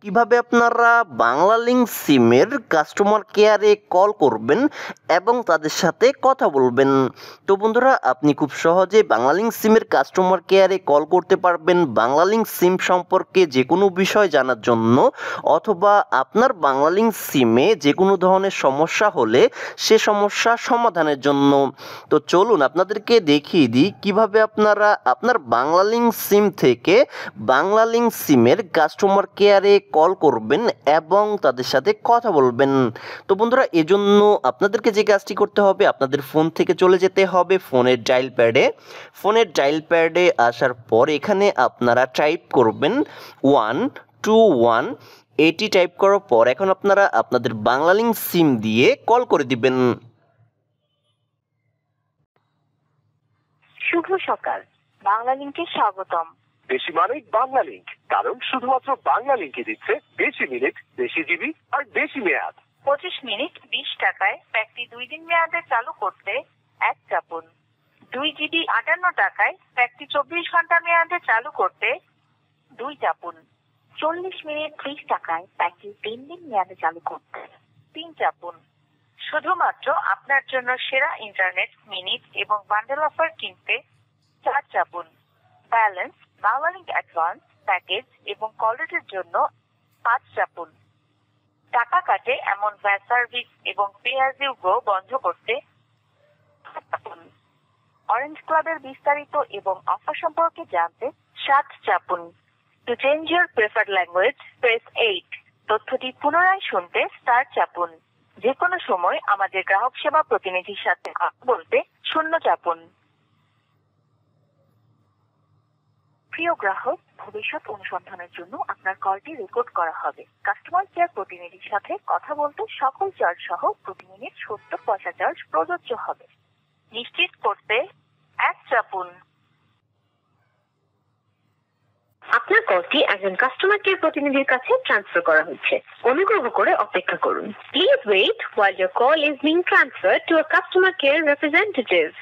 কিভাবে আপনারা বাংলালিংক সিমের কাস্টমার কেয়ারে কল করবেন এবং তাদের সাথে কথা বলবেন। তো বন্ধুরা, আপনি খুব সহজে বাংলালিংক সিমের কাস্টমার কেয়ারে কল করতে পারবেন বাংলালিংক সিম সম্পর্কে যে কোনো বিষয় জানার জন্য, অথবা আপনার বাংলালিংক সিমে যে কোনো ধরনের সমস্যা হলে সে সমস্যা সমাধানের জন্য। তো চলুন আপনাদেরকে দেখিয়ে দিই কিভাবে আপনারা আপনার বাংলালিংক সিম থেকে বাংলালিংক সিমের কাস্টমার কেয়ারে কল করবেন এবং তাদের সাথে কথা বলবেন। তো বন্ধুরা, এজন্য আপনাদেরকে যে কাজটি করতে হবে, আপনাদের ফোন থেকে চলে যেতে হবে ফোনের ডায়াল প্যাডে আসার পর এখানে আপনারা টাইপ করবেন 121। এটি টাইপ করার পর এখন আপনারা আপনাদের বাংলালিংক সিম দিয়ে কল করে দিবেন। শুভ সকাল, বাংলালিংকে স্বাগতম। বেশি মানেই বাংলালিংক, কারণ শুধুমাত্র বাংলালিংকই দিচ্ছে বেশি মিনিট, বেশি জিবি আর বেশি মেয়াদ। 25 মিনিট 20 টাকায় প্যাকটি 2 দিন মেয়াদে চালু করতে 1 চাপুন। 2 জিবি 58 টাকায় প্যাকটি 24 ঘন্টা মেয়াদে চালু করতে 2 চাপুন। 40 মিনিট 30 টাকায় প্যাকটি 3 দিন মেয়াদে চালু করতে 3 চাপুন। শুধুমাত্র আপনার জন্য সেরা ইন্টারনেট, মিনিট এবং বান্ডেল অফার কিনতে 4 চাপুন। ব্যালেন্স, বাংলালিংক অ্যাডভান্স, প্যাকেজ এবং কল রেটের জন্য 5 চাপুন। টাকা কাটে এমন ভ্যাট সার্ভিস এবং পে অ্যাজ ইউ গো বন্ধ করতে 5 চাপুন। অরেঞ্জ ক্লাবের বিস্তারিত এবং অফার সম্পর্কে জানতে 7 চাপুন। To change your preferred language press 8। তথ্যটি পুনরায় শুনতে স্টার চাপুন। যে কোনো সময় আমাদের গ্রাহক সেবা প্রতিনিধির সাথে কথা বলতে 0 চাপুন। প্রিয় গ্রাহক, ভবিষ্যৎ অনুসন্ধানের জন্য আপনার কলটি রেকর্ড করা হবে। কাস্টমার কেয়ার প্রতিনিধির সাথে কথা বলতে সকল চার্জ সহ প্রতি মিনিট 70 পয়সা চার্জ প্রযোজ্য হবে। নিশ্চিত করতে 1 চাপুন। আপনার কলটি একজন কাস্টমার কেয়ার প্রতিনিধির কাছে ট্রান্সফার করা হচ্ছে। অনুগ্রহ করে অপেক্ষা করুন। Please wait while your call is being transferred to a customer care representative.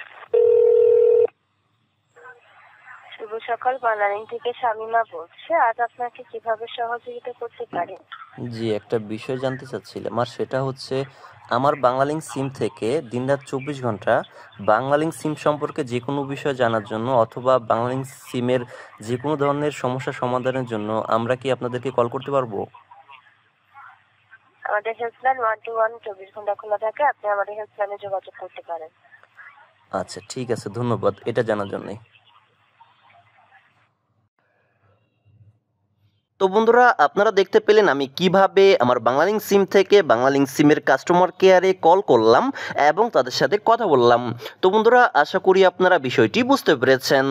শুভ সকাল, বাংলালিংক থেকে শামিমা বলছে। আজ আপনাকে কিভাবে সহযোগিতা করতে পারি? জি, একটা বিষয় জানতে চাচ্ছিলাম, আর সেটা হচ্ছে আমার বাংলালিংক সিম থেকে দিনরাত 24 ঘন্টা বাংলালিংক সিম সম্পর্কে যে কোনো বিষয় জানার জন্য অথবা বাংলালিংক সিমের যে কোনো ধরনের সমস্যা সমাধানের জন্য আমরা কি আপনাদেরকে কল করতে পারবো? আমাদের হেল্পলাইন 121 24 ঘন্টা খোলা থাকে। আপনি আমাদের হেল্পলাইনে যোগাযোগ করতে পারেন। আচ্ছা, ঠিক আছে, ধন্যবাদ এটা জানার জন্যই। তো বন্ধুরা, আপনারা দেখতে পেলেন আমি কিভাবে আমার বাংলালিংক সিম থেকে বাংলালিংক সিমের কাস্টমার কেয়ারে কল করলাম এবং তাদের সাথে কথা বললাম। তো বন্ধুরা, আশা করি আপনারা বিষয়টি বুঝতে পেরেছেন।